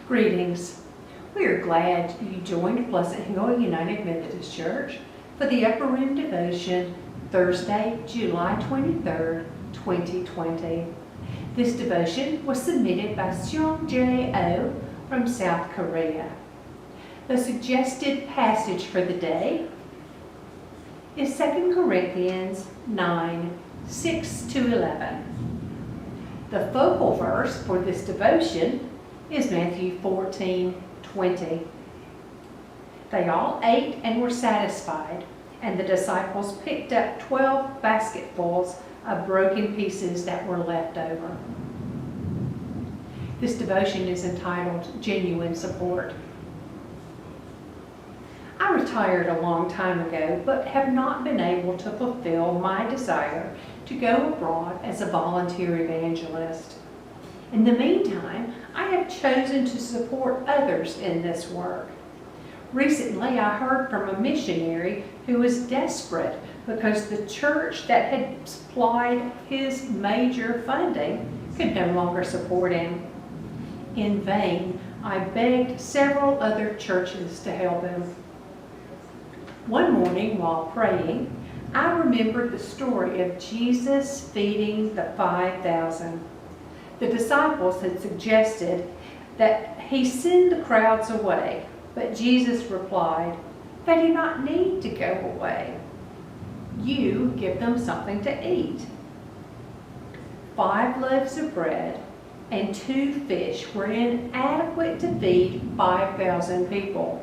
Greetings. We are glad you joined Pleasant Hill United Methodist Church for the Upper Room Devotion, Thursday, July 23rd, 2020. This devotion was submitted by Seung J. O. from South Korea. The suggested passage for the day is 2 Corinthians 9, 6-11. The focal verse for this devotion is Matthew 14:20. They all ate and were satisfied, and the disciples picked up 12 basketfuls of broken pieces that were left over. This devotion is entitled Genuine Support. I retired a long time ago, but have not been able to fulfill my desire to go abroad as a volunteer evangelist. In the meantime, I have chosen to support others in this work. Recently, I heard from a missionary who was desperate because the church that had supplied his major funding could no longer support him. In vain, I begged several other churches to help him. One morning while praying, I remembered the story of Jesus feeding the 5,000. The disciples had suggested that he send the crowds away, but Jesus replied, "They do not need to go away. You give them something to eat." 5 loaves of bread and 2 fish were inadequate to feed 5,000 people,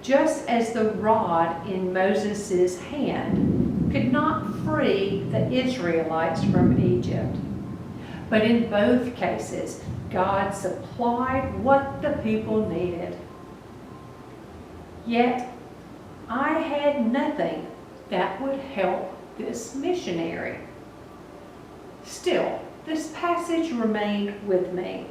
just as the rod in Moses' hand could not free the Israelites from Egypt. But in both cases, God supplied what the people needed. Yet, I had nothing that would help this missionary. Still, this passage remained with me.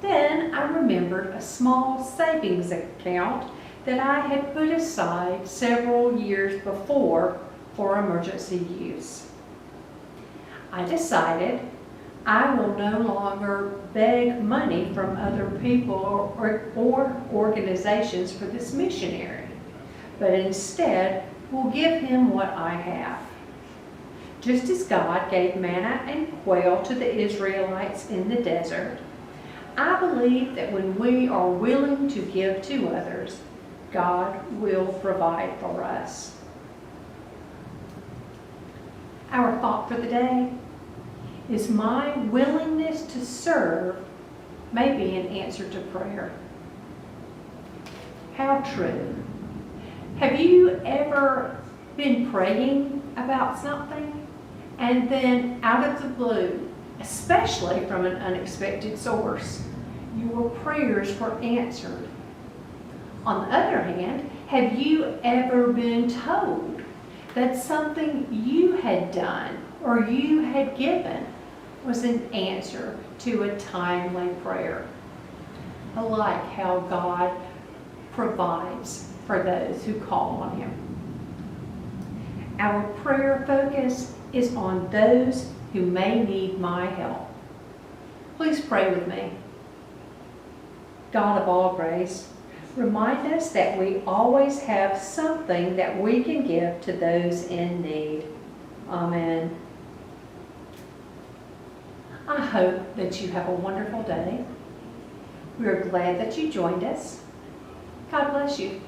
Then I remembered a small savings account that I had put aside several years before for emergency use. I decided I will no longer beg money from other people or organizations for this missionary, but instead will give him what I have. Just as God gave manna and quail to the Israelites in the desert, I believe that when we are willing to give to others, God will provide for us. Our thought for the day is my willingness to serve may be an answer to prayer. How true. Have you ever been praying about something and then out of the blue, especially from an unexpected source, your prayers were answered? On the other hand, have you ever been told that something you had done or you had given was an answer to a timely prayer? I like how God provides for those who call on Him. Our prayer focus is on those who may need my help. Please pray with me. God of all grace, remind us that we always have something that we can give to those in need. Amen. I hope that you have a wonderful day. We are glad that you joined us. God bless you.